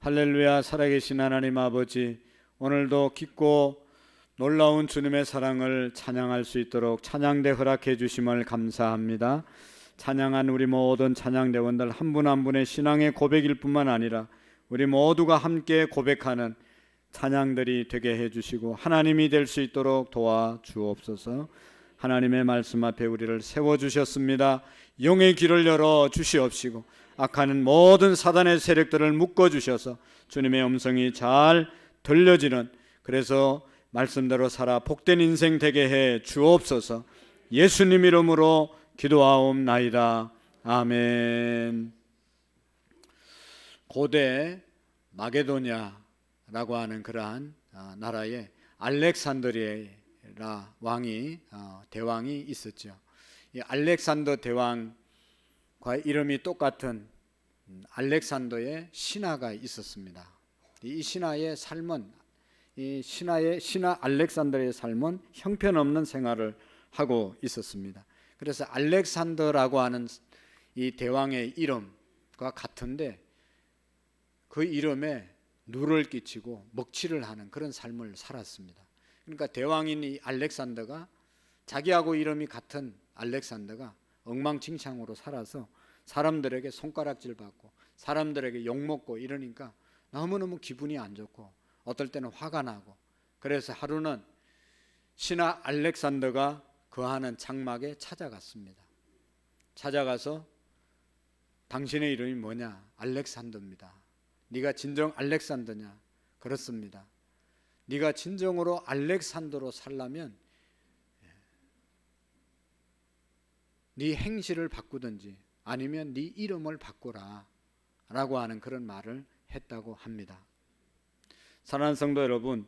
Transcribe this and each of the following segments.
할렐루야. 살아계신 하나님 아버지, 오늘도 깊고 놀라운 주님의 사랑을 찬양할 수 있도록 찬양대 허락해 주심을 감사합니다. 찬양한 우리 모든 찬양대원들 한 분 한 분의 신앙의 고백일 뿐만 아니라 우리 모두가 함께 고백하는 찬양들이 되게 해주시고 하나님이 될 수 있도록 도와주옵소서. 하나님의 말씀 앞에 우리를 세워주셨습니다. 영의 길을 열어 주시옵시고 악하는 모든 사단의 세력들을 묶어주셔서 주님의 음성이 잘 들려지는, 그래서 말씀대로 살아 복된 인생 되게 해 주옵소서. 예수님 이름으로 기도하옵나이다. 아멘. 고대 마게도냐라고 하는 그러한 나라에 알렉산드리아 왕이 대왕이 있었죠. 이 알렉산더 대왕과 이름이 똑같은 알렉산더의 신하가 있었습니다. 이 신하의 삶은, 이 신하 알렉산더의 삶은 형편없는 생활을 하고 있었습니다. 그래서 알렉산더라고 하는 이 대왕의 이름과 같은데 그 이름에 누를 끼치고 먹칠을 하는 그런 삶을 살았습니다. 그러니까 대왕인 이 알렉산더가, 자기하고 이름이 같은 알렉산더가 엉망진창으로 살아서 사람들에게 손가락질 받고 사람들에게 욕먹고 이러니까 너무너무 기분이 안 좋고 어떨 때는 화가 나고, 그래서 하루는 신하 알렉산더가 거하는 장막에 찾아갔습니다. 찾아가서 당신의 이름이 뭐냐? 알렉산더입니다. 네가 진정 알렉산더냐? 그렇습니다. 네가 진정으로 알렉산더로 살려면 네 행실을 바꾸든지 아니면 네 이름을 바꾸라 라고 하는 그런 말을 했다고 합니다. 사랑하는 성도 여러분,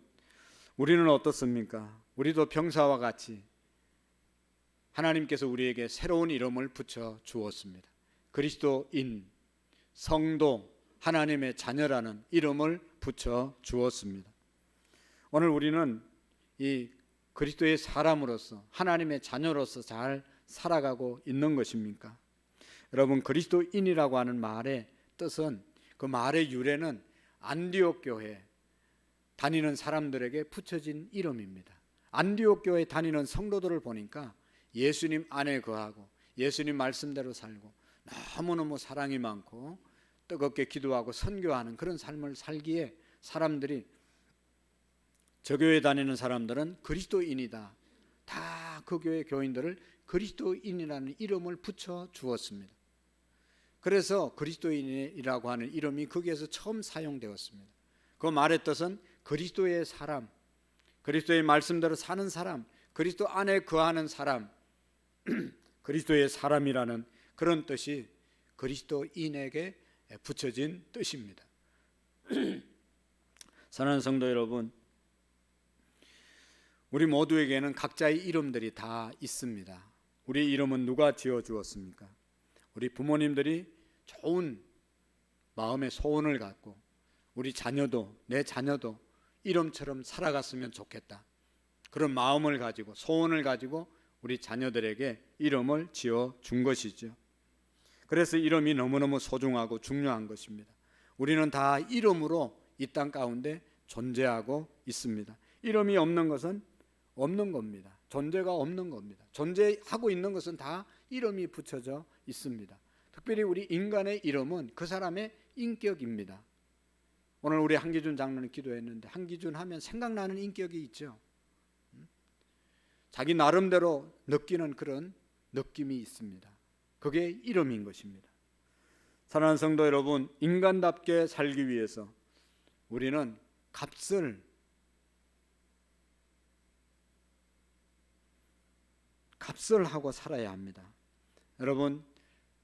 우리는 어떻습니까? 우리도 병사와 같이 하나님께서 우리에게 새로운 이름을 붙여 주었습니다. 그리스도인, 성도, 하나님의 자녀라는 이름을 붙여 주었습니다. 오늘 우리는 이 그리스도의 사람으로서, 하나님의 자녀로서 잘 살아가고 있는 것입니까? 여러분, 그리스도인이라고 하는 말의 뜻은, 그 말의 유래는 안디옥 교회 다니는 사람들에게 붙여진 이름입니다. 안디옥 교회 다니는 성도들을 보니까 예수님 안에 거하고 예수님 말씀대로 살고 너무너무 사랑이 많고 뜨겁게 기도하고 선교하는 그런 삶을 살기에 사람들이, 저 교회 다니는 사람들은 그리스도인이다, 다 그 교회 교인들을 그리스도인이라는 이름을 붙여 주었습니다. 그래서 그리스도인이라고 하는 이름이 거기에서 처음 사용되었습니다. 그 말의 뜻은 그리스도의 사람, 그리스도의 말씀대로 사는 사람, 그리스도 안에 거하는 사람, 그리스도의 사람이라는 그런 뜻이 그리스도인에게 붙여진 뜻입니다. 사랑하는 성도 여러분, 우리 모두에게는 각자의 이름들이 다 있습니다. 우리 이름은 누가 지어 주었습니까? 우리 부모님들이 좋은 마음의 소원을 갖고 우리 자녀도, 내 자녀도 이름처럼 살아갔으면 좋겠다, 그런 마음을 가지고 소원을 가지고 우리 자녀들에게 이름을 지어 준 것이죠. 그래서 이름이 너무너무 소중하고 중요한 것입니다. 우리는 다 이름으로 이 땅 가운데 존재하고 있습니다. 이름이 없는 것은 없는 겁니다. 존재가 없는 겁니다. 존재하고 있는 것은 다 이름이 붙여져 있습니다. 특별히 우리 인간의 이름은 그 사람의 인격입니다. 오늘 우리 한기준 장로는 기도했는데, 한기준 하면 생각나는 인격이 있죠. 자기 나름대로 느끼는 그런 느낌이 있습니다. 그게 이름인 것입니다. 사랑하는 성도 여러분, 인간답게 살기 위해서 우리는 값을 하고 살아야 합니다. 여러분,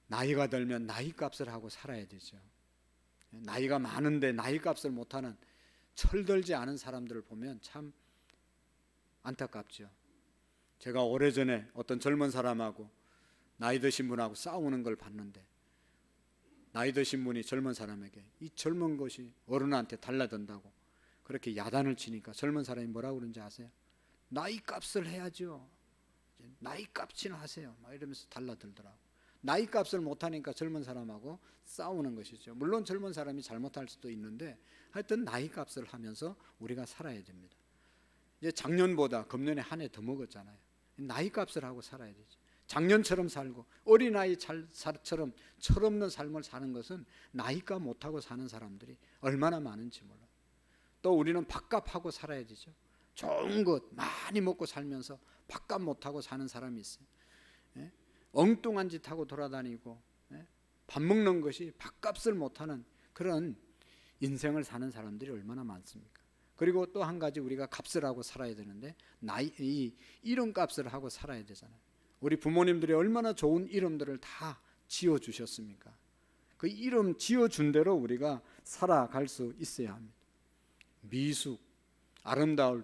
나이가 들면 나이 값을 하고 살아야 되죠. 나이가 많은데 나이 값을 못하는 철들지 않은 사람들을 보면 참 안타깝죠. 제가 오래전에 어떤 젊은 사람하고 나이 드신 분하고 싸우는 걸 봤는데, 나이 드신 분이 젊은 사람에게 이 젊은 것이 어른한테 달라든다고 그렇게 야단을 치니까 젊은 사람이 뭐라고 그러는지 아세요? 나이 값을 해야죠. 나이 값이나 하세요. 막 이러면서 달라들더라고. 나이 값을 못하니까 젊은 사람하고 싸우는 것이죠. 물론 젊은 사람이 잘못할 수도 있는데 하여튼 나이 값을 하면서 우리가 살아야 됩니다. 이제 작년보다 금년에 한 해 더 먹었잖아요. 나이 값을 하고 살아야 되죠. 작년처럼 살고 어린아이처럼 철없는 삶을 사는 것은 나이값 못하고 사는 사람들이 얼마나 많은지 몰라요. 또 우리는 밥값하고 살아야 되죠. 좋은 것 많이 먹고 살면서 밥값 못하고 사는 사람이 있어요. 예? 엉뚱한 짓 하고 돌아다니고 밥 먹는 것이 밥값을 못하는 그런 인생을 사는 사람들이 얼마나 많습니까? 그리고 또 한 가지 우리가 값을 하고 살아야 되는데 이름값을 하고 살아야 되잖아요. 우리 부모님들이 얼마나 좋은 이름들을 다 지어주셨습니까? 그 이름 지어준 대로 우리가 살아갈 수 있어야 합니다. 미숙, 아름다울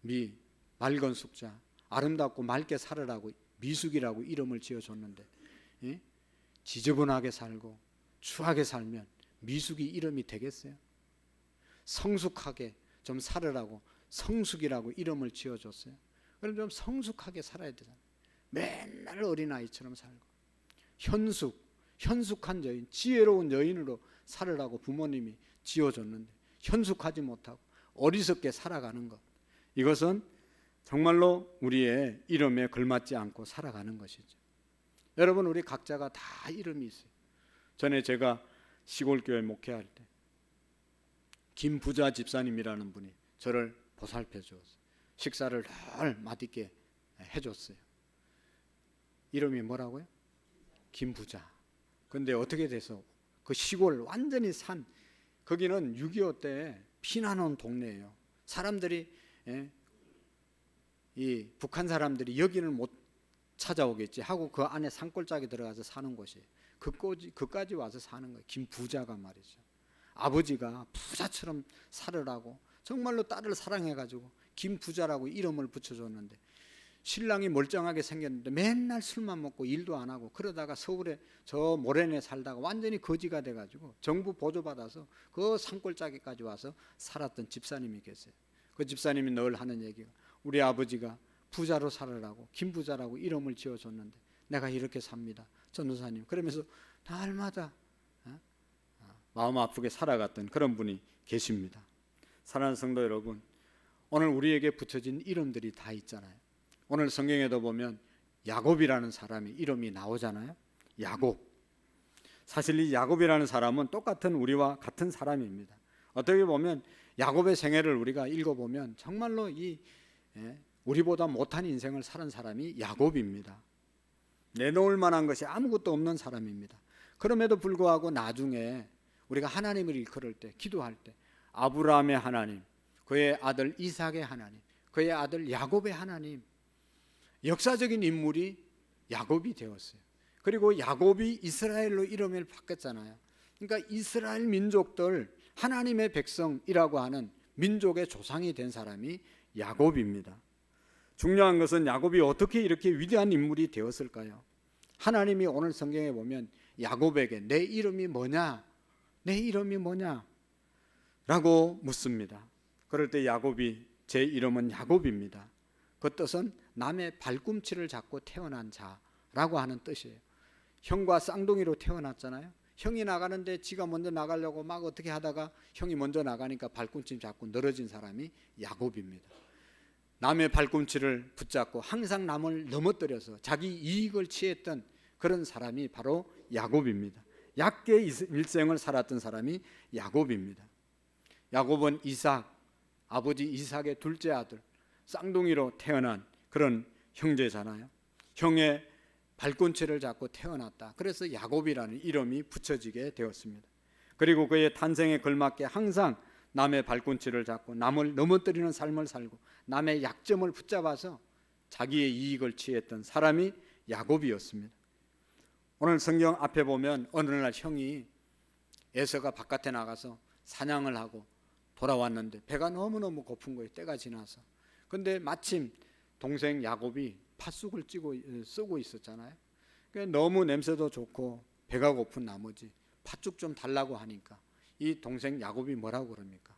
미, 맑은 숙자, 아름답고 맑게 살으라고 미숙이라고 이름을 지어줬는데 지저분하게 살고 추하게 살면 미숙이 이름이 되겠어요? 성숙하게 좀 살으라고 성숙이라고 이름을 지어줬어요. 그럼 좀 성숙하게 살아야 되잖아요. 맨날 어린아이처럼 살고 현숙한 여인, 지혜로운 여인으로 살으라고 부모님이 지어줬는데 현숙하지 못하고 어리석게 살아가는 것, 이것은 정말로 우리의 이름에 걸맞지 않고 살아가는 것이죠. 여러분, 우리 각자가 다 이름이 있어요. 전에 제가 시골교회 목회할 때 김부자 집사님이라는 분이 저를 보살펴 주었어요. 식사를 늘 맛있게 해줬어요. 이름이 뭐라고요? 김부자. 근데 어떻게 돼서 그 시골 완전히 산, 거기는 6.25 때 피난 온 동네예요. 사람들이 이 북한 사람들이 여기는 못 찾아오겠지 하고 그 안에 산골짜기 들어가서 사는 곳이에요. 그까지 와서 사는 거예요. 김부자가 말이죠. 아버지가 부자처럼 살으라고 정말로 딸을 사랑해가지고 김부자라고 이름을 붙여줬는데 신랑이 멀쩡하게 생겼는데 맨날 술만 먹고 일도 안 하고 그러다가 서울에 저 모래내 살다가 완전히 거지가 돼가지고 정부 보조받아서 그 산골짜기까지 와서 살았던 집사님이 계세요. 그 집사님이 늘 하는 얘기가 우리 아버지가 부자로 살으라고 김부자라고 이름을 지어줬는데 내가 이렇게 삽니다. 전도사님. 그러면서 날마다 마음 아프게 살아갔던 그런 분이 계십니다. 사랑하는 성도 여러분, 오늘 우리에게 붙여진 이름들이 다 있잖아요. 오늘 성경에도 보면 야곱이라는 사람이 이름이 나오잖아요. 야곱. 사실 이 야곱이라는 사람은 똑같은 우리와 같은 사람입니다. 어떻게 보면 야곱의 생애를 우리가 읽어보면 정말로 우리보다 못한 인생을 사는 사람이 야곱입니다. 내놓을 만한 것이 아무것도 없는 사람입니다. 그럼에도 불구하고 나중에 우리가 하나님을 일컬을 때, 기도할 때 아브라함의 하나님, 그의 아들 이삭의 하나님, 그의 아들 야곱의 하나님, 역사적인 인물이 야곱이 되었어요. 그리고 야곱이 이스라엘로 이름을 바꿨잖아요. 그러니까 이스라엘 민족들 하나님의 백성이라고 하는 민족의 조상이 된 사람이 야곱입니다. 중요한 것은 야곱이 어떻게 이렇게 위대한 인물이 되었을까요? 하나님이 오늘 성경에 보면 야곱에게 내 이름이 뭐냐? 내 이름이 뭐냐? 라고 묻습니다. 그럴 때 야곱이 제 이름은 야곱입니다. 그 뜻은 남의 발꿈치를 잡고 태어난 자라고 하는 뜻이에요. 형과 쌍둥이로 태어났잖아요. 형이 나가는데 지가 먼저 나가려고 막 어떻게 하다가 형이 먼저 나가니까 발꿈치 잡고 늘어진 사람이 야곱입니다. 남의 발꿈치를 붙잡고 항상 남을 넘어뜨려서 자기 이익을 취했던 그런 사람이 바로 야곱입니다. 얕게 일생을 살았던 사람이 야곱입니다. 야곱은 아버지 이삭의 둘째 아들, 쌍둥이로 태어난 그런 형제잖아요. 형의 발꿈치를 잡고 태어났다. 그래서 야곱이라는 이름이 붙여지게 되었습니다. 그리고 그의 탄생에 걸맞게 항상 남의 발꿈치를 잡고 남을 넘어뜨리는 삶을 살고 남의 약점을 붙잡아서 자기의 이익을 취했던 사람이 야곱이었습니다. 오늘 성경 앞에 보면 어느 날 형이 에서가 바깥에 나가서 사냥을 하고 돌아왔는데 배가 너무너무 고픈 거예요. 때가 지나서. 근데 마침 동생 야곱이 팥쑥을 쓰고 있었잖아요. 너무 냄새도 좋고 배가 고픈 나머지 팥죽 좀 달라고 하니까 이 동생 야곱이 뭐라고 그럽니까?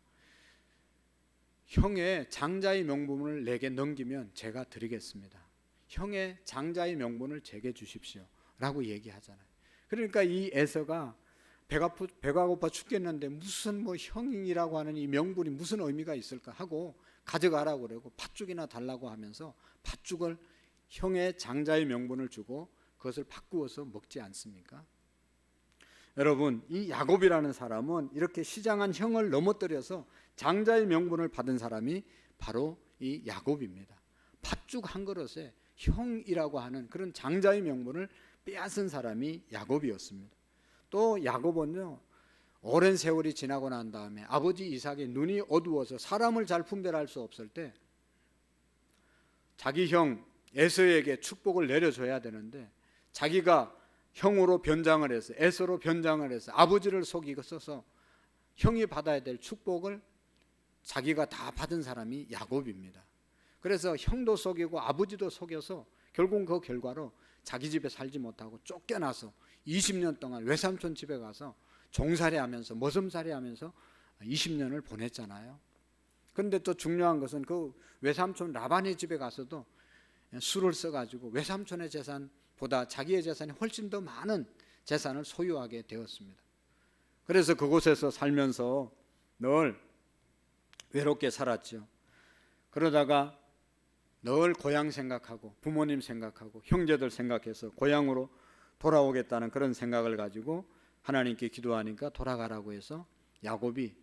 형의 장자의 명분을 내게 넘기면 제가 드리겠습니다. 형의 장자의 명분을 제게 주십시오 라고 얘기하잖아요. 그러니까 이 에서가 배가 고파 죽겠는데 무슨 뭐 형이라고 하는 이 명분이 무슨 의미가 있을까 하고 가져가라고 그러고 팥죽이나 달라고 하면서 팥죽을 형의 장자의 명분을 주고 그것을 바꾸어서 먹지 않습니까? 여러분, 이 야곱이라는 사람은 이렇게 시장한 형을 넘어뜨려서 장자의 명분을 받은 사람이 바로 이 야곱입니다. 팥죽 한 그릇에 형이라고 하는 그런 장자의 명분을 빼앗은 사람이 야곱이었습니다. 또 야곱은요, 오랜 세월이 지나고 난 다음에 아버지 이삭의 눈이 어두워서 사람을 잘 분별할 수 없을 때 자기 형 에서에게 축복을 내려줘야 되는데 자기가 형으로 변장을 해서 에서로 변장을 해서 아버지를 속이고서 형이 받아야 될 축복을 자기가 다 받은 사람이 야곱입니다. 그래서 형도 속이고 아버지도 속여서 결국 그 결과로 자기 집에 살지 못하고 쫓겨나서 20년 동안 외삼촌 집에 가서 종살이하면서 머슴살이하면서 20년을 보냈잖아요. 그런데 또 중요한 것은 그 외삼촌 라반의 집에 가서도 술을 써가지고 외삼촌의 재산보다 자기의 재산이 훨씬 더 많은 재산을 소유하게 되었습니다. 그래서 그곳에서 살면서 늘 외롭게 살았죠. 그러다가 늘 고향 생각하고 부모님 생각하고 형제들 생각해서 고향으로 돌아오겠다는 그런 생각을 가지고 하나님께 기도하니까 돌아가라고 해서 야곱이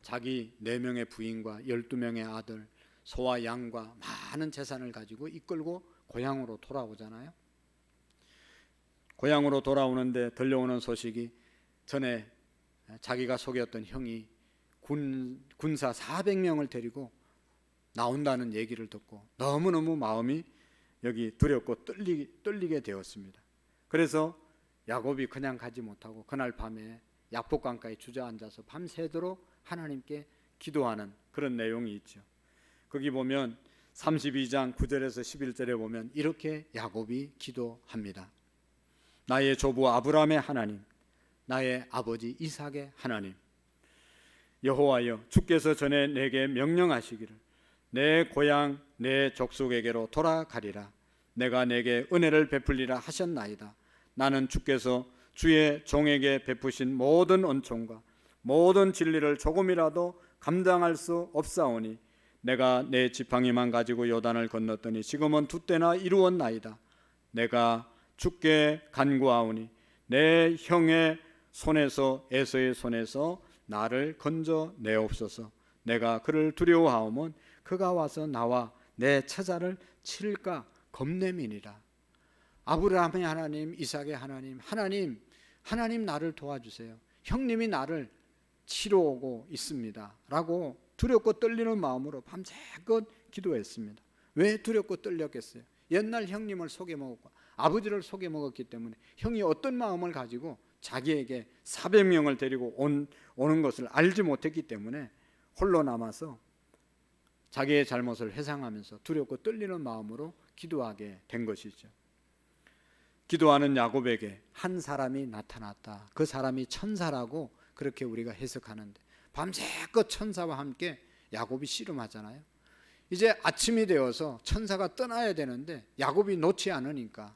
자기 4명의 부인과 12명의 아들, 소와 양과 많은 재산을 가지고 이끌고 고향으로 돌아오잖아요. 고향으로 돌아오는데 들려오는 소식이 전에 자기가 속였던 형이 군사 400명을 데리고 나온다는 얘기를 듣고 너무너무 마음이 여기 두렵고 떨리게 되었습니다. 그래서 야곱이 그냥 가지 못하고 그날 밤에 약복강가에 주저앉아서 밤새도록 하나님께 기도하는 그런 내용이 있죠. 거기 보면 32장 9절에서 11절에 보면 이렇게 야곱이 기도합니다. 나의 조부 아브라함의 하나님, 나의 아버지 이삭의 하나님, 여호와여, 주께서 전에 내게 명령하시기를 내 고향 내 족속에게로 돌아가리라. 내가 내게 은혜를 베풀리라 하셨나이다. 나는 주께서 주의 종에게 베푸신 모든 은총과 모든 진리를 조금이라도 감당할 수 없사오니 내가 내 지팡이만 가지고 요단을 건넜더니 지금은 2때나 이루었나이다. 내가 주께 간구하오니 내 형의 손에서 에서의 손에서 나를 건져내옵소서. 내가 그를 두려워하오면 그가 와서 나와 내 처자를 칠까 겁냄이니라. 아브라함의 하나님, 이삭의 하나님, 하나님 나를 도와주세요. 형님이 나를 치러 오고 있습니다 라고 두렵고 떨리는 마음으로 밤새껏 기도했습니다. 왜 두렵고 떨렸겠어요? 옛날 형님을 속여먹었고 아버지를 속여먹었기 때문에 형이 어떤 마음을 가지고 자기에게 400명을 데리고 오는 것을 알지 못했기 때문에 홀로 남아서 자기의 잘못을 회상하면서 두렵고 떨리는 마음으로 기도하게 된 것이죠. 기도하는 야곱에게 한 사람이 나타났다. 그 사람이 천사라고 그렇게 우리가 해석하는데 밤새껏 천사와 함께 야곱이 씨름하잖아요. 이제 아침이 되어서 천사가 떠나야 되는데 야곱이 놓지 않으니까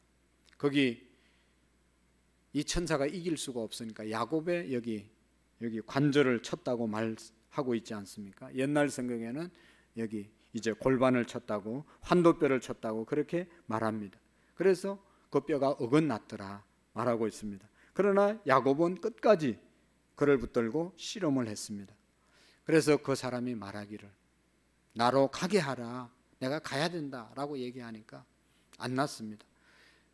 거기 이 천사가 이길 수가 없으니까 야곱의 여기 관절을 쳤다고 말하고 있지 않습니까? 옛날 성경에는 여기 이제 골반을 쳤다고 환도뼈를 쳤다고 그렇게 말합니다. 그래서 그 뼈가 어긋났더라 말하고 있습니다. 그러나 야곱은 끝까지 그를 붙들고 씨름을 했습니다. 그래서 그 사람이 말하기를 나로 가게 하라, 내가 가야 된다라고 얘기하니까 안 났습니다.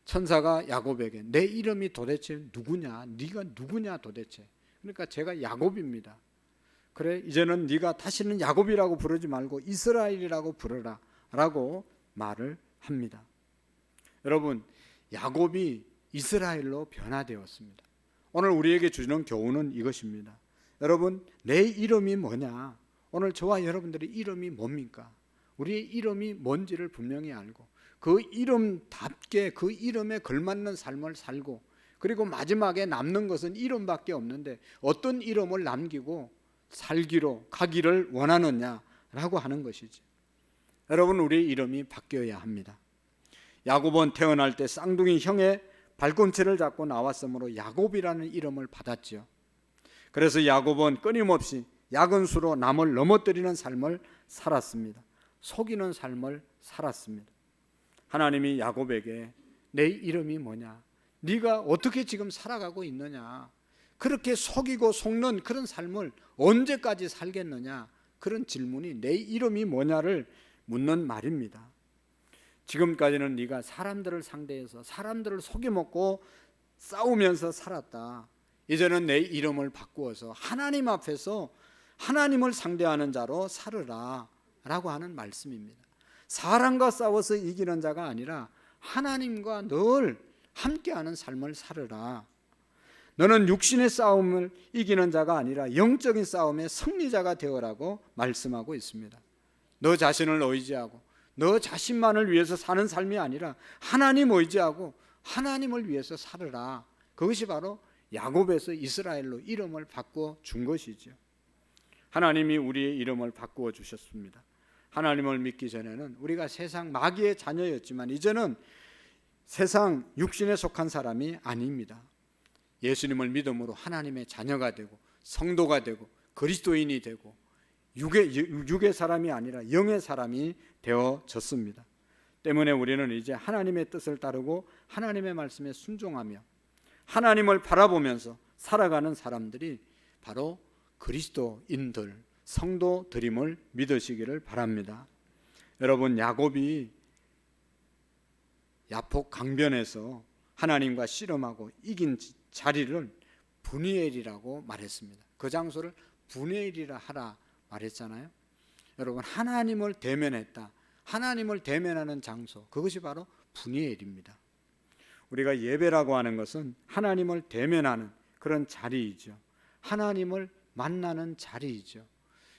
천사가 야곱에게 내 이름이 도대체 누구냐, 네가 누구냐 도대체. 그러니까 제가 야곱입니다. 그래 이제는 네가 다시는 야곱이라고 부르지 말고 이스라엘이라고 부르라 라고 말을 합니다. 여러분, 야곱이 이스라엘로 변화되었습니다. 오늘 우리에게 주는 교훈은 이것입니다. 여러분, 내 이름이 뭐냐? 오늘 저와 여러분들의 이름이 뭡니까? 우리의 이름이 뭔지를 분명히 알고 그 이름답게 그 이름에 걸맞는 삶을 살고 그리고 마지막에 남는 것은 이름밖에 없는데 어떤 이름을 남기고 살기로 가기를 원하느냐라고 하는 것이지. 여러분, 우리의 이름이 바뀌어야 합니다. 야곱은 태어날 때 쌍둥이 형의 발꿈치를 잡고 나왔으므로 야곱이라는 이름을 받았지요. 그래서 야곱은 끊임없이 약은 수로 남을 넘어뜨리는 삶을 살았습니다. 속이는 삶을 살았습니다. 하나님이 야곱에게 내 이름이 뭐냐? 네가 어떻게 지금 살아가고 있느냐? 그렇게 속이고 속는 그런 삶을 언제까지 살겠느냐? 그런 질문이 내 이름이 뭐냐를 묻는 말입니다. 지금까지는 네가 사람들을 상대해서 사람들을 속여먹고 싸우면서 살았다. 이제는 내 이름을 바꾸어서 하나님 앞에서 하나님을 상대하는 자로 살으라 라고 하는 말씀입니다. 사람과 싸워서 이기는 자가 아니라 하나님과 늘 함께하는 삶을 살으라. 너는 육신의 싸움을 이기는 자가 아니라 영적인 싸움의 승리자가 되어라고 말씀하고 있습니다. 너 자신을 의지하고 너 자신만을 위해서 사는 삶이 아니라 하나님 의지하고 하나님을 위해서 살으라. 그것이 바로 야곱에서 이스라엘로 이름을 바꾸어 준 것이죠. 하나님이 우리의 이름을 바꾸어 주셨습니다. 하나님을 믿기 전에는 우리가 세상 마귀의 자녀였지만 이제는 세상 육신에 속한 사람이 아닙니다. 예수님을 믿음으로 하나님의 자녀가 되고 성도가 되고 그리스도인이 되고 육의 사람이 아니라 영의 사람이 되어졌습니다. 때문에 우리는 이제 하나님의 뜻을 따르고 하나님의 말씀에 순종하며 하나님을 바라보면서 살아가는 사람들이 바로 그리스도인들, 성도들임을 믿으시기를 바랍니다. 여러분, 야곱이 야폭 강변에서 하나님과 씨름하고 이긴 자리를 브니엘이라고 말했습니다. 그 장소를 브니엘이라 하라 말했잖아요. 여러분, 하나님을 대면했다. 하나님을 대면하는 장소, 그것이 바로 브니엘입니다. 우리가 예배라고 하는 것은 하나님을 대면하는 그런 자리이죠. 하나님을 만나는 자리이죠.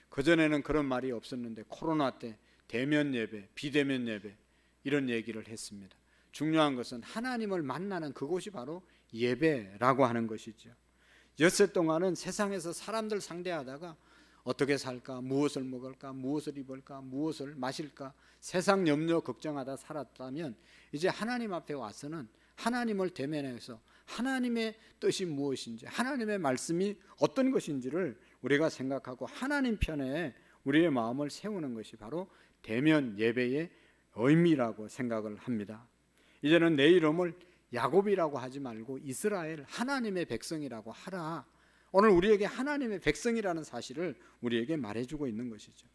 그전에는 그런 말이 없었는데 코로나 때 대면 예배, 비대면 예배 이런 얘기를 했습니다. 중요한 것은 하나님을 만나는 그곳이 바로 예배라고 하는 것이죠. 엿새 동안은 세상에서 사람들 상대하다가 어떻게 살까, 무엇을 먹을까, 무엇을 입을까, 무엇을 마실까 세상 염려 걱정하다 살았다면 이제 하나님 앞에 와서는 하나님을 대면해서 하나님의 뜻이 무엇인지, 하나님의 말씀이 어떤 것인지를 우리가 생각하고 하나님 편에 우리의 마음을 세우는 것이 바로 대면 예배의 의미라고 생각을 합니다. 이제는 내 이름을 야곱이라고 하지 말고 이스라엘, 하나님의 백성이라고 하라. 오늘 우리에게 하나님의 백성이라는 사실을 우리에게 말해주고 있는 것이죠.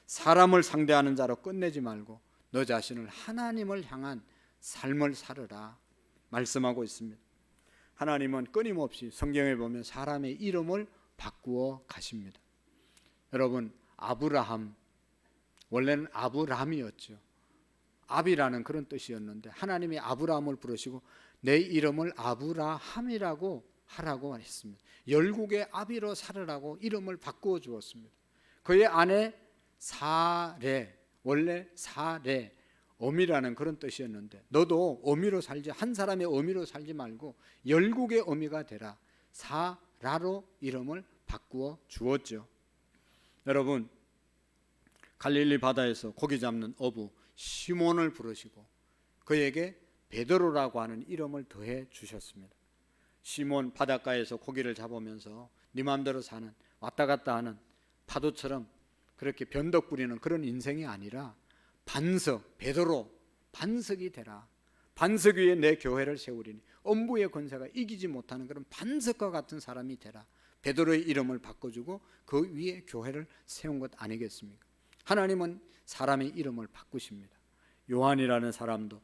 사람을 상대하는 자로 끝내지 말고 너 자신을 하나님을 향한 삶을 살으라 말씀하고 있습니다. 하나님은 끊임없이 성경에 보면 사람의 이름을 바꾸어 가십니다. 여러분, 아브라함, 원래는 아브람이었죠. 아비라는 그런 뜻이었는데 하나님이 아브라함을 부르시고 내 이름을 아브라함이라고 하라고 했습니다. 열국의 아비로 살으라고 이름을 바꾸어 주었습니다. 그의 아내 사레, 원래 사레, 어미라는 그런 뜻이었는데 너도 어미로 살지, 한 사람의 어미로 살지 말고 열국의 어미가 되라. 사라로 이름을 바꾸어 주었죠. 여러분, 갈릴리 바다에서 고기 잡는 어부 시몬을 부르시고 그에게 베드로라고 하는 이름을 더해 주셨습니다. 시몬, 바닷가에서 고기를 잡으면서 네 마음대로 사는, 왔다 갔다 하는 파도처럼 그렇게 변덕 부리는 그런 인생이 아니라 반석, 베드로 반석이 되라. 반석 위에 내 교회를 세우리니 엄부의 권세가 이기지 못하는 그런 반석과 같은 사람이 되라. 베드로의 이름을 바꿔주고 그 위에 교회를 세운 것 아니겠습니까? 하나님은 사람의 이름을 바꾸십니다. 요한이라는 사람도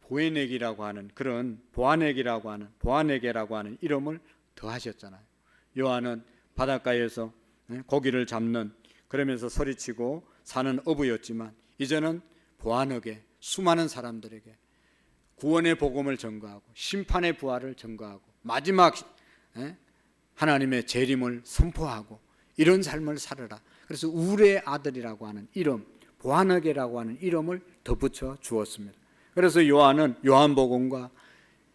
보에넥이라고 하는 그런 보아네게라고 하는 이름을 더하셨잖아요. 요한은 바닷가에서 고기를 잡는, 그러면서 소리치고 사는 어부였지만 이제는 보아네게 수많은 사람들에게 구원의 복음을 전가하고 심판의 부활을 전가하고 마지막 하나님의 재림을 선포하고 이런 삶을 살아라. 그래서 울의 아들이라고 하는 이름, 보아네게라고 하는 이름을 덧붙여 주었습니다. 그래서 요한은 요한복음과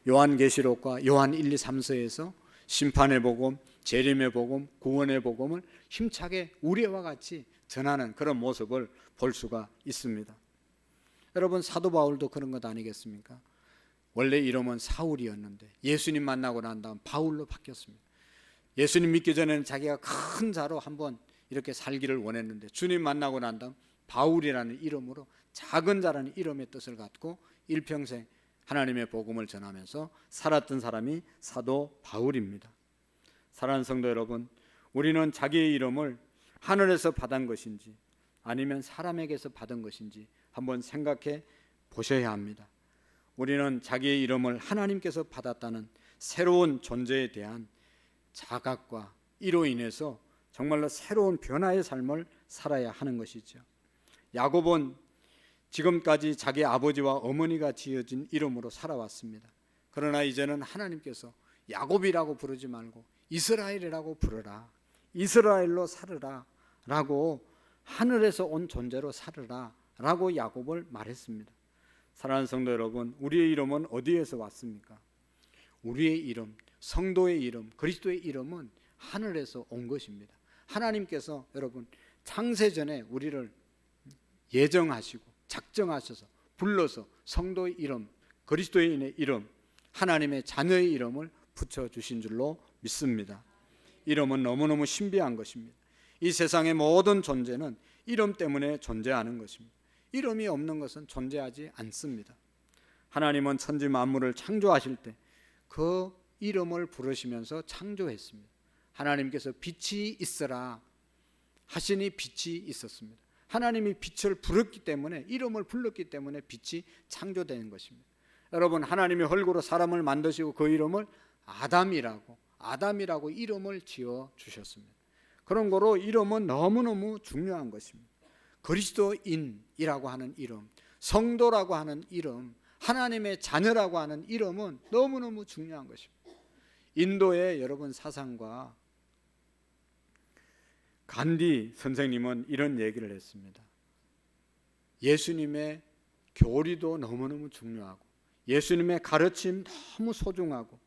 요한계시록과 요한 1, 2, 3서에서 심판의 복음, 재림의 복음, 구원의 복음을 힘차게 우리와 같이 전하는 그런 모습을 볼 수가 있습니다. 여러분, 사도 바울도 그런 것 아니겠습니까? 원래 이름은 사울이었는데 예수님 만나고 난 다음 바울로 바뀌었습니다. 예수님 믿기 전에는 자기가 큰 자로 한번 이렇게 살기를 원했는데 주님 만나고 난 다음 바울이라는 이름으로 작은 자라는 이름의 뜻을 갖고 일평생 하나님의 복음을 전하면서 살았던 사람이 사도 바울입니다. 사랑하는 성도 여러분, 우리는 자기의 이름을 하늘에서 받은 것인지 아니면 사람에게서 받은 것인지 한번 생각해 보셔야 합니다. 우리는 자기의 이름을 하나님께서 받았다는 새로운 존재에 대한 자각과 이로 인해서 정말로 새로운 변화의 삶을 살아야 하는 것이죠. 야곱은 지금까지 자기 아버지와 어머니가 지어진 이름으로 살아왔습니다. 그러나 이제는 하나님께서 야곱이라고 부르지 말고 이스라엘이라고 부르라, 이스라엘로 살으라 라고, 하늘에서 온 존재로 살으라 라고 야곱을 말했습니다. 사랑하는 성도 여러분, 우리의 이름은 어디에서 왔습니까? 우리의 이름, 성도의 이름, 그리스도의 이름은 하늘에서 온 것입니다. 하나님께서 여러분 창세전에 우리를 예정하시고 작정하셔서 불러서 성도의 이름, 그리스도인의 이름, 하나님의 자녀의 이름을 붙여주신 줄로 믿습니다. 이름은 너무너무 신비한 것입니다. 이 세상의 모든 존재는 이름 때문에 존재하는 것입니다. 이름이 없는 것은 존재하지 않습니다. 하나님은 천지 만물을 창조하실 때 그 이름을 부르시면서 창조했습니다. 하나님께서 빛이 있으라 하시니 빛이 있었습니다. 하나님이 빛을 불렀기 때문에, 이름을 불렀기 때문에 빛이 창조된 것입니다. 여러분, 하나님이 흙으로 사람을 만드시고 그 이름을 아담이라고 이름을 지어 주셨습니다. 그런 거로 이름은 너무너무 중요한 것입니다. 그리스도인이라고 하는 이름, 성도라고 하는 이름, 하나님의 자녀라고 하는 이름은 너무너무 중요한 것입니다. 인도의 여러분 사상가 간디 선생님은 이런 얘기를 했습니다. 예수님의 교리도 너무너무 중요하고 예수님의 가르침 너무 소중하고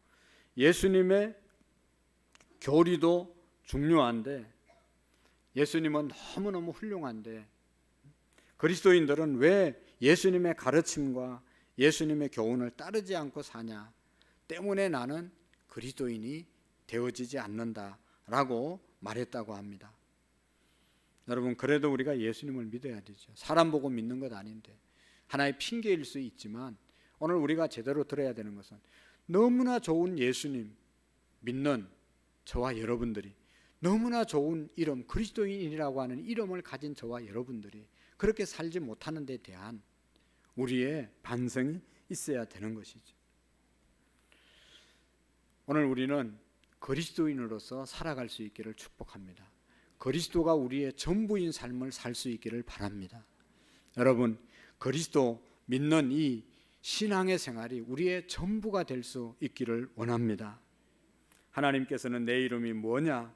예수님의 교리도 중요한데 예수님은 너무너무 훌륭한데 그리스도인들은 왜 예수님의 가르침과 예수님의 교훈을 따르지 않고 사냐 때문에 나는 그리스도인이 되어지지 않는다라고 말했다고 합니다. 여러분, 그래도 우리가 예수님을 믿어야 되죠. 사람 보고 믿는 것 아닌데, 하나의 핑계일 수 있지만 오늘 우리가 제대로 들어야 되는 것은 너무나 좋은 예수님 믿는 저와 여러분들이, 너무나 좋은 이름, 그리스도인이라고 하는 이름을 가진 저와 여러분들이 그렇게 살지 못하는 데 대한 우리의 반성이 있어야 되는 것이죠. 오늘 우리는 그리스도인으로서 살아갈 수 있기를 축복합니다. 그리스도가 우리의 전부인 삶을 살 수 있기를 바랍니다. 여러분, 그리스도 믿는 이 신앙의 생활이 우리의 전부가 될 수 있기를 원합니다. 하나님께서는 내 이름이 뭐냐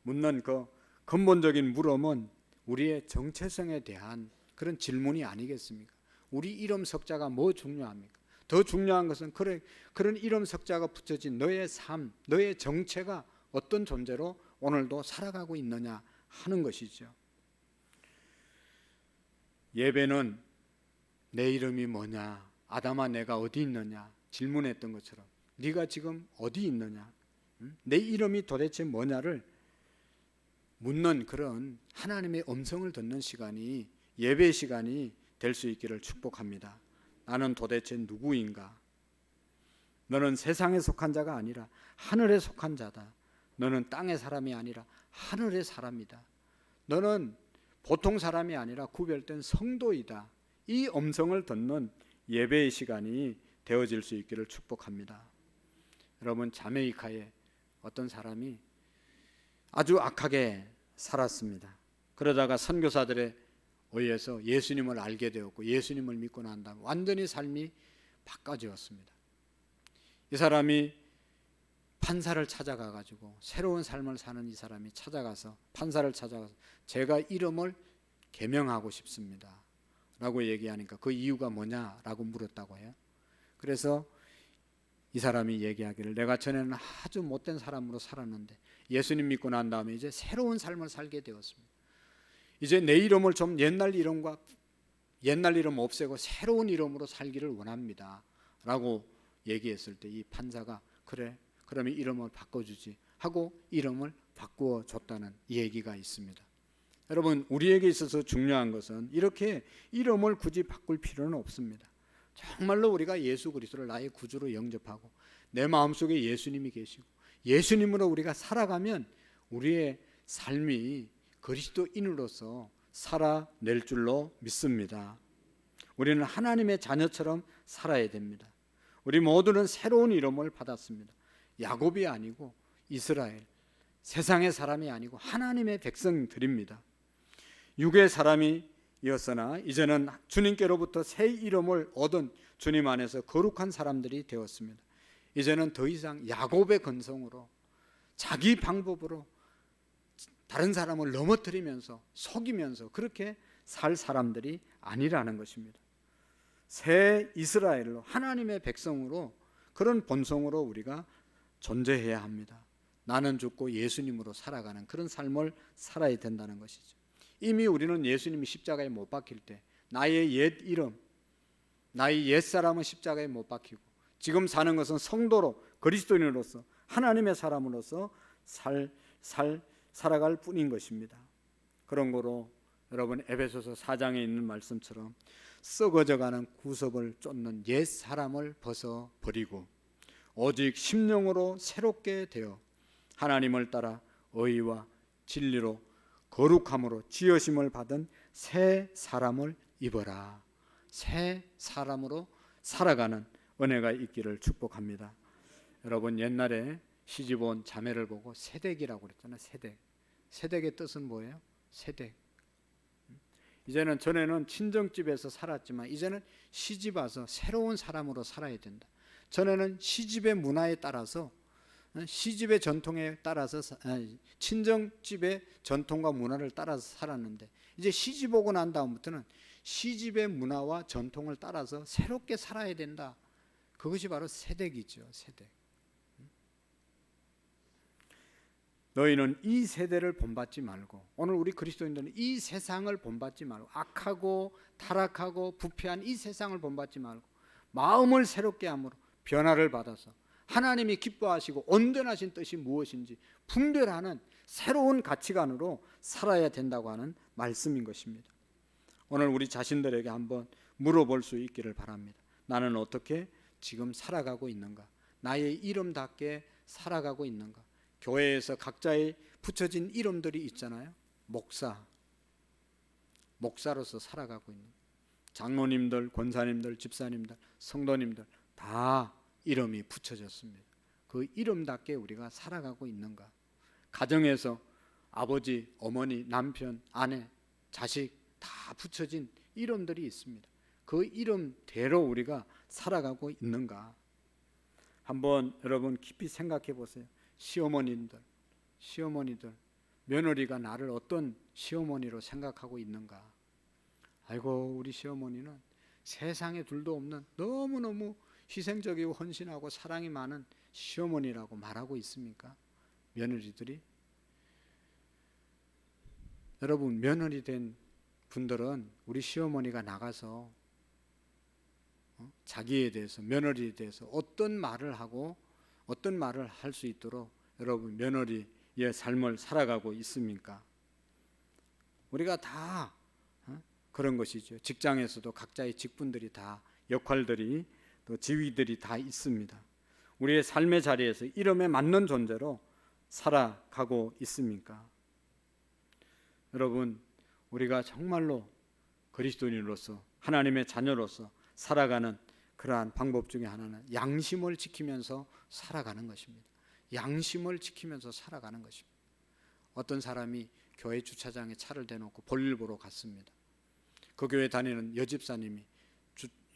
묻는 그 근본적인 물음은 우리의 정체성에 대한 그런 질문이 아니겠습니까? 우리 이름 석자가 뭐 중요합니까? 더 중요한 것은 그런 이름 석자가 붙여진 너의 삶, 너의 정체가 어떤 존재로 오늘도 살아가고 있느냐 하는 것이죠. 예배는 내 이름이 뭐냐, 아담아 내가 어디 있느냐 질문했던 것처럼 네가 지금 어디 있느냐, 내 이름이 도대체 뭐냐를 묻는 그런 하나님의 음성을 듣는 시간이, 예배 시간이 될 수 있기를 축복합니다. 나는 도대체 누구인가? 너는 세상에 속한 자가 아니라 하늘에 속한 자다. 너는 땅의 사람이 아니라 하늘의 사람이다. 너는 보통 사람이 아니라 구별된 성도이다. 이 음성을 듣는 예배의 시간이 되어질 수 있기를 축복합니다. 여러분, 자메이카에 어떤 사람이 아주 악하게 살았습니다. 그러다가 선교사들에 의해서 예수님을 알게 되었고 예수님을 믿고 난 다음 완전히 삶이 바꿔지었습니다. 이 사람이 판사를 찾아가 가지고 새로운 삶을 사는 이 사람이 찾아가서 판사를 찾아가서 제가 이름을 개명하고 싶습니다 라고 얘기하니까 그 이유가 뭐냐라고 물었다고 해요. 그래서 이 사람이 얘기하기를 내가 전에는 아주 못된 사람으로 살았는데 예수님 믿고 난 다음에 이제 새로운 삶을 살게 되었습니다. 이제 내 이름을 좀 옛날 이름 없애고 새로운 이름으로 살기를 원합니다 라고 얘기했을 때 이 판사가 그래 그러면 이름을 바꿔주지 하고 이름을 바꾸어 줬다는 얘기가 있습니다. 여러분, 우리에게 있어서 중요한 것은 이렇게 이름을 굳이 바꿀 필요는 없습니다. 정말로 우리가 예수 그리스도를 나의 구주로 영접하고 내 마음속에 예수님이 계시고 예수님으로 우리가 살아가면 우리의 삶이 그리스도인으로서 살아낼 줄로 믿습니다. 우리는 하나님의 자녀처럼 살아야 됩니다. 우리 모두는 새로운 이름을 받았습니다. 야곱이 아니고 이스라엘, 세상의 사람이 아니고 하나님의 백성들입니다. 육의 사람이었으나 이제는 주님께로부터 새 이름을 얻은 주님 안에서 거룩한 사람들이 되었습니다. 이제는 더 이상 야곱의 근성으로 자기 방법으로 다른 사람을 넘어뜨리면서 속이면서 그렇게 살 사람들이 아니라는 것입니다. 새 이스라엘로 하나님의 백성으로 그런 본성으로 우리가 존재해야 합니다. 나는 죽고 예수님으로 살아가는 그런 삶을 살아야 된다는 것이죠. 이미 우리는 예수님이 십자가에 못 박힐 때 나의 옛 이름, 나의 옛 사람은 십자가에 못 박히고 지금 사는 것은 성도로 그리스도인으로서 하나님의 사람으로서 살아갈 뿐인 것입니다. 그런 거로 여러분 에베소서 4장에 있는 말씀처럼 썩어져가는 구습을 쫓는 옛 사람을 벗어버리고 오직 심령으로 새롭게 되어 하나님을 따라 의와 진리로 거룩함으로 지으심을 받은 새 사람을 입어라. 새 사람으로 살아가는 은혜가 있기를 축복합니다. 여러분, 옛날에 시집 온 자매를 보고 세댁이라고 그랬잖아요. 세댁. 세댁의 뜻은 뭐예요? 세댁. 이제는 전에는 친정집에서 살았지만 이제는 시집 와서 새로운 사람으로 살아야 된다. 전에는 시집의 문화에 따라서 시집의 전통에 따라서 친정집의 전통과 문화를 따라서 살았는데 이제 시집 오고 난 다음부터는 시집의 문화와 전통을 따라서 새롭게 살아야 된다. 그것이 바로 세댁이죠. 세댁. 너희는 이 세대를 본받지 말고, 오늘 우리 그리스도인들은 이 세상을 본받지 말고, 악하고 타락하고 부패한 이 세상을 본받지 말고 마음을 새롭게 함으로 변화를 받아서 하나님이 기뻐하시고 온전하신 뜻이 무엇인지 분별하는 새로운 가치관으로 살아야 된다고 하는 말씀인 것입니다. 오늘 우리 자신들에게 한번 물어볼 수 있기를 바랍니다. 나는 어떻게 지금 살아가고 있는가? 나의 이름답게 살아가고 있는가? 교회에서 각자의 붙여진 이름들이 있잖아요. 목사로서 살아가고 있는 장로님들, 권사님들, 집사님들, 성도님들 다 이름이 붙여졌습니다. 그 이름답게 우리가 살아가고 있는가? 가정에서 아버지, 어머니, 남편, 아내, 자식 다 붙여진 이름들이 있습니다. 그 이름대로 우리가 살아가고 있는가? 한번 여러분 깊이 생각해 보세요. 시어머니들, 며느리가 나를 어떤 시어머니로 생각하고 있는가? 아이고, 우리 시어머니는 세상에 둘도 없는 너무너무 희생적이고 헌신하고 사랑이 많은 시어머니라고 말하고 있습니까? 며느리들이? 여러분, 며느리 된 분들은 우리 시어머니가 나가서 자기에 대해서, 며느리에 대해서 어떤 말을 하고 어떤 말을 할 수 있도록 여러분 며느리의 삶을 살아가고 있습니까? 우리가 다 그런 것이죠. 직장에서도 각자의 직분들이 다 역할들이 또 지위들이 다 있습니다. 우리의 삶의 자리에서 이름에 맞는 존재로 살아가고 있습니까? 여러분, 우리가 정말로 그리스도인으로서 하나님의 자녀로서 살아가는 그러한 방법 중에 하나는 양심을 지키면서 살아가는 것입니다. 양심을 지키면서 살아가는 것입니다. 어떤 사람이 교회 주차장에 차를 대놓고 볼일 보러 갔습니다. 그 교회 다니는 여집사님이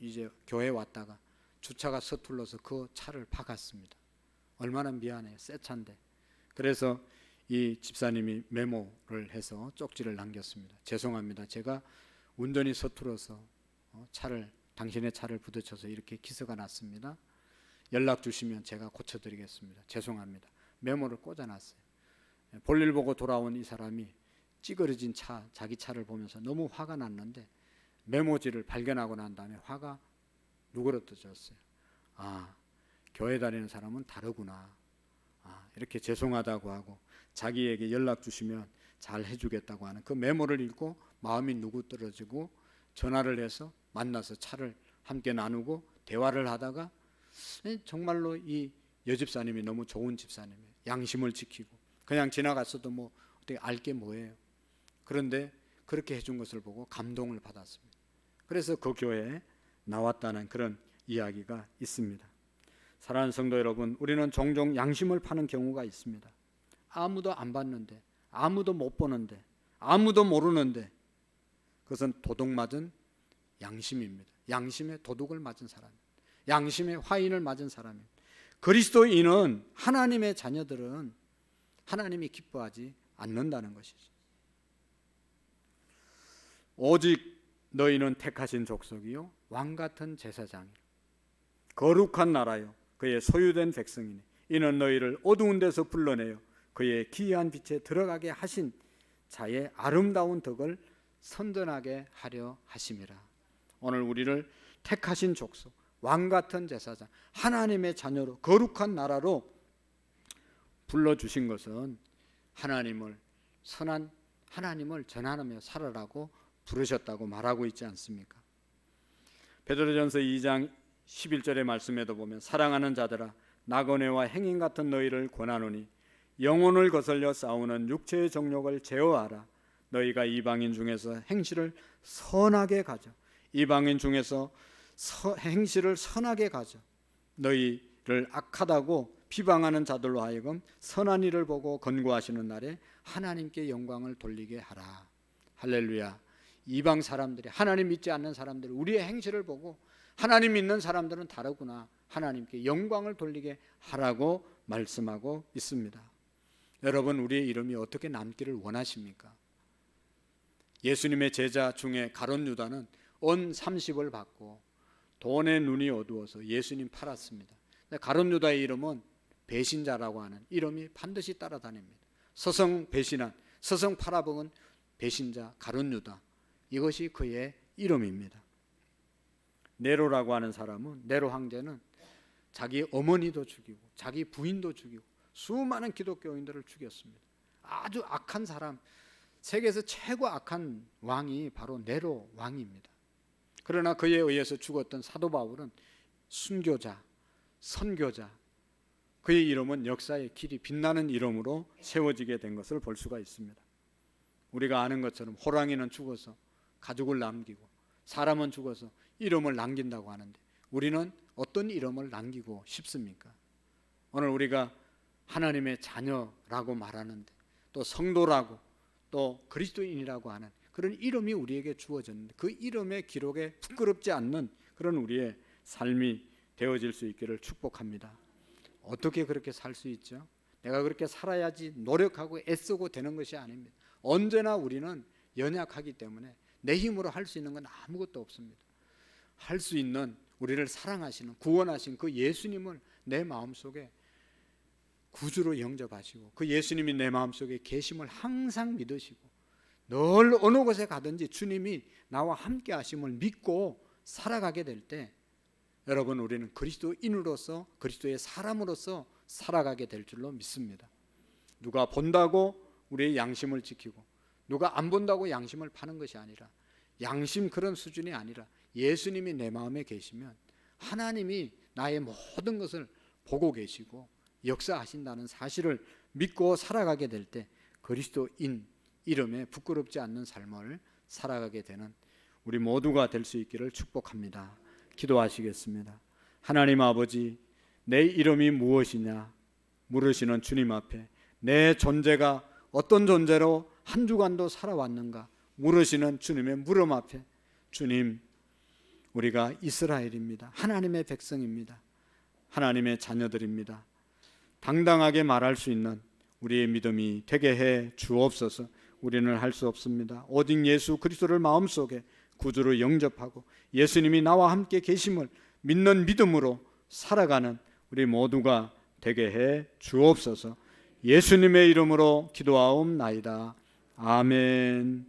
이제 교회 왔다가 주차가 서툴러서 그 차를 박았습니다. 얼마나 미안해요. 새 차인데. 그래서 이 집사님이 메모를 해서 쪽지를 남겼습니다. 죄송합니다. 제가 운전이 서툴어서 당신의 차를 부딪혀서 이렇게 기스가 났습니다. 연락 주시면 제가 고쳐드리겠습니다. 죄송합니다. 메모를 꽂아놨어요. 볼일 보고 돌아온 이 사람이 찌그러진 자기 차를 보면서 너무 화가 났는데 메모지를 발견하고 난 다음에 화가 누그러뜨졌어요. 교회 다니는 사람은 다르구나. 이렇게 죄송하다고 하고 자기에게 연락 주시면 잘 해주겠다고 하는 그 메모를 읽고 마음이 누구떨어지고 전화를 해서 만나서 차를 함께 나누고 대화를 하다가 정말로 이 여집사님이 너무 좋은 집사님이에요. 양심을 지키고 그냥 지나갔어도 뭐 어떻게 알게 뭐예요. 그런데 그렇게 해준 것을 보고 감동을 받았습니다. 그래서 그 교회에 나왔다는 그런 이야기가 있습니다. 사랑하는 성도 여러분, 우리는 종종 양심을 파는 경우가 있습니다. 아무도 안 봤는데, 아무도 못 보는데, 아무도 모르는데, 그것은 도둑 맞은 양심입니다. 양심에 도둑을 맞은 사람, 양심에 화인을 맞은 사람입니다. 그리스도인은, 하나님의 자녀들은 하나님이 기뻐하지 않는다는 것이죠. 오직 너희는 택하신 족속이요 왕같은 제사장이요 거룩한 나라요 그의 소유된 백성이니 이는 너희를 어두운 데서 불러내어 그의 기이한 빛에 들어가게 하신 자의 아름다운 덕을 선전하게 하려 하심이라. 오늘 우리를 택하신 족속, 왕같은 제사장, 하나님의 자녀로 거룩한 나라로 불러주신 것은 하나님을, 선한 하나님을 전하며 살아라고 부르셨다고 말하고 있지 않습니까? 베드로전서 2장 11절의 말씀에도 보면 사랑하는 자들아 나그네와 행인 같은 너희를 권하노니 영혼을 거슬려 싸우는 육체의 정욕을 제어하라. 너희가 이방인 중에서 행실을 선하게 가져. 이방인 중에서 행실을 선하게 가져. 너희를 악하다고 비방하는 자들로 하여금 선한 일을 보고 권고하시는 날에 하나님께 영광을 돌리게 하라. 할렐루야. 이방 사람들이, 하나님 믿지 않는 사람들이 우리의 행실을 보고 하나님 믿는 사람들은 다르구나, 하나님께 영광을 돌리게 하라고 말씀하고 있습니다. 여러분, 우리의 이름이 어떻게 남기를 원하십니까? 예수님의 제자 중에 가룟 유다는 온 30을 받고 돈의 눈이 어두워서 예수님 팔았습니다. 가룟 유다의 이름은 배신자라고 하는 이름이 반드시 따라다닙니다. 서성 배신한, 서성 팔아먹은 배신자 가룟 유다, 이것이 그의 이름입니다. 네로라고 하는 사람은, 네로 황제는 자기 어머니도 죽이고 자기 부인도 죽이고 수많은 기독교인들을 죽였습니다. 아주 악한 사람, 세계에서 최고 악한 왕이 바로 네로 왕입니다. 그러나 그에 의해서 죽었던 사도 바울은 순교자, 선교자, 그의 이름은 역사의 길이 빛나는 이름으로 세워지게 된 것을 볼 수가 있습니다. 우리가 아는 것처럼 호랑이는 죽어서 가죽을 남기고 사람은 죽어서 이름을 남긴다고 하는데 우리는 어떤 이름을 남기고 싶습니까? 오늘 우리가 하나님의 자녀라고 말하는데 또 성도라고 또 그리스도인이라고 하는 그런 이름이 우리에게 주어졌는데 그 이름의 기록에 부끄럽지 않는 그런 우리의 삶이 되어질 수 있기를 축복합니다. 어떻게 그렇게 살 수 있죠? 내가 그렇게 살아야지 노력하고 애쓰고 되는 것이 아닙니다. 언제나 우리는 연약하기 때문에 내 힘으로 할 수 있는 건 아무것도 없습니다. 할 수 있는, 우리를 사랑하시는, 구원하신 그 예수님을 내 마음속에 구주로 영접하시고 그 예수님이 내 마음속에 계심을 항상 믿으시고 늘 어느 곳에 가든지 주님이 나와 함께 하심을 믿고 살아가게 될 때 여러분, 우리는 그리스도인으로서, 그리스도의 사람으로서 살아가게 될 줄로 믿습니다. 누가 본다고 우리의 양심을 지키고 누가 안 본다고 양심을 파는 것이 아니라, 양심 그런 수준이 아니라 예수님이 내 마음에 계시면 하나님이 나의 모든 것을 보고 계시고 역사하신다는 사실을 믿고 살아가게 될 때 그리스도인 이름에 부끄럽지 않는 삶을 살아가게 되는 우리 모두가 될 수 있기를 축복합니다. 기도하시겠습니다. 하나님 아버지, 내 이름이 무엇이냐 물으시는 주님 앞에 내 존재가 어떤 존재로 한 주간도 살아왔는가 물으시는 주님의 물음 앞에, 주님, 우리가 이스라엘입니다. 하나님의 백성입니다. 하나님의 자녀들입니다. 당당하게 말할 수 있는 우리의 믿음이 되게 해 주옵소서. 우리는 할 수 없습니다. 오직 예수 그리스도를 마음속에 구주로 영접하고 예수님이 나와 함께 계심을 믿는 믿음으로 살아가는 우리 모두가 되게 해 주옵소서. 예수님의 이름으로 기도하옵나이다. 아멘.